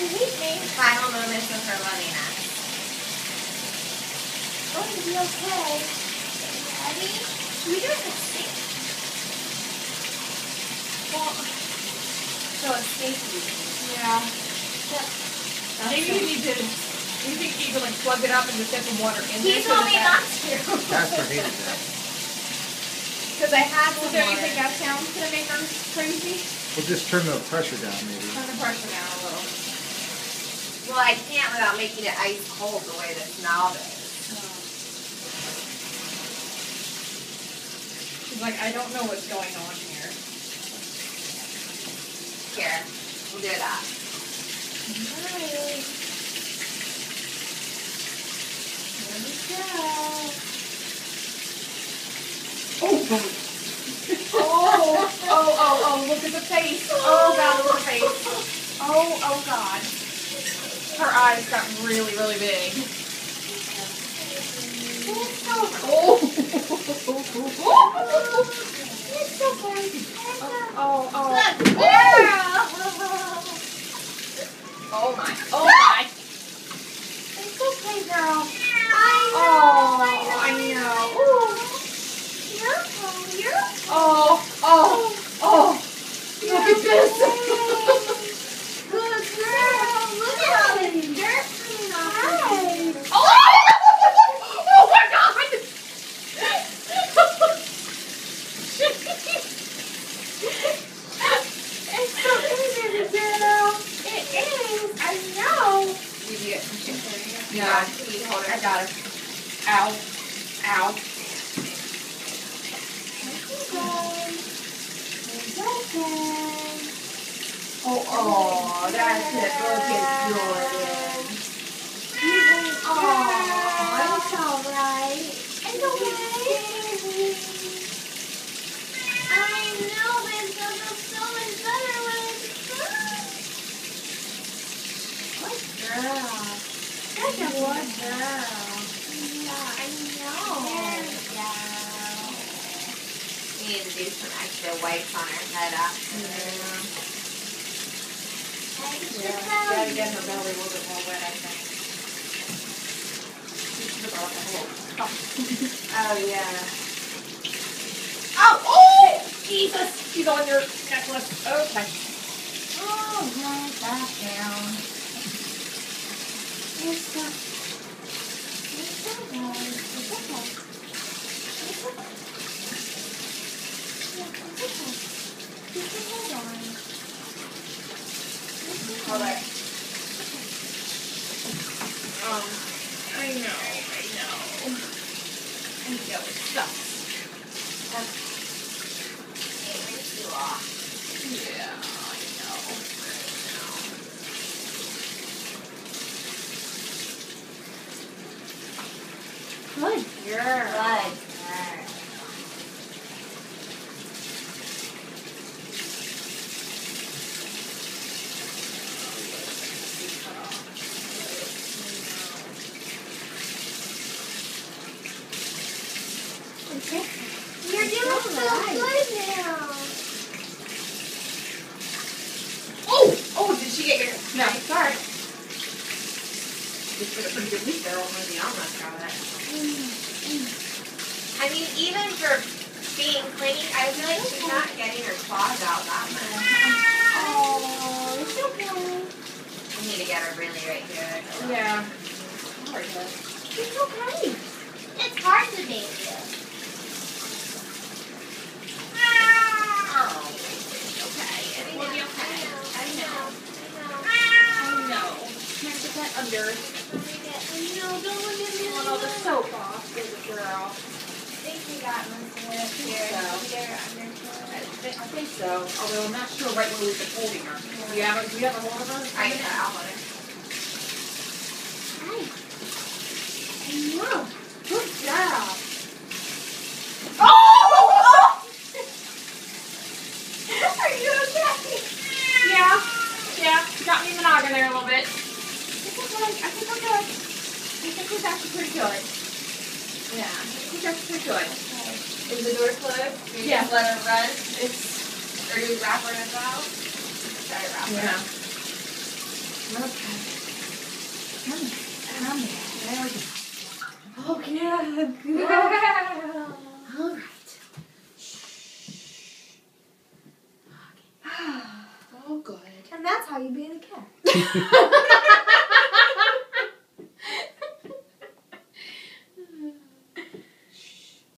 hate me. Final moments of her loviness. It's going to be okay. Ready? Should we do it in the sink? Well, so it's safety. Yeah. Maybe You need to like plug it up and just get some water in there. He told me not to. Casper hated that. Because I had some. Don't you think that sounds gonna make her crazy? We'll just turn the pressure down, maybe. Turn the pressure down a little. Well, I can't without making it ice cold the way this knob is. She's like, I don't know what's going on here. Here, we'll do that. Alright. Here we go. Oh, look at the face. Oh, God, look at the face. Oh, God. Her eyes got really, really big. Oh. It's okay. Oh. Good girl. Oh, my. Oh, my. It's okay, girl. Oh, I know. You're home. You're Oh. Look at this. good girl. Look at all this dirt coming off. Oh my God. It's okay, baby girl. It is. I know. Did you get some chicken? Yeah. Can you hold I it? got it. Ow. It's okay. Oh, that's it. Look at Jordan. Oh, it's alright. It's okay. I know, but it's gonna feel so much better when it's done. What girl? Such a good girl. Yeah, I know. There we go. We need to do some extra wipes on her head after. Gotta get her belly a little bit more wet, I think. Oh, yeah. Oh, Jesus! She's on your necklace. Okay. Oh, right back down. It's okay. It's okay. It's okay. It's okay. Yeah, it's okay. You can hold on. Hold it. I know. I know it sucks. It rinse you off. Yeah, I know. Good girl. Good. Okay. You're doing so good now. Oh, did she get your... No, sorry. Just did a pretty good week there, almost got it. I mean, even for being clean, I feel like she's not getting her claws out that much. Oh, it's okay. We need to get her really right here. Yeah. It's okay. It's hard to baby you. Oh, it's okay. It will be okay. I know. I know. Can't get that under. No, don't look at me. Oh, no, the soap off. Good girl. I think we got most of it here. So. I think so. Although I'm not sure right where we've been holding her. Do you have a hold of her? I'll hold it. No. Good girl. Oh! Are you okay? Yeah. Got me in the noggin there a little bit. It's okay. I think we're good. I think we're actually pretty good. Yeah, I think we're actually pretty good. Is the door closed? You Yeah. just let her run? It's Or do we wrap her in a towel? Try to wrap her. okay. Oh, good. Good. All right. Oh, good. And that's how you beat a cat.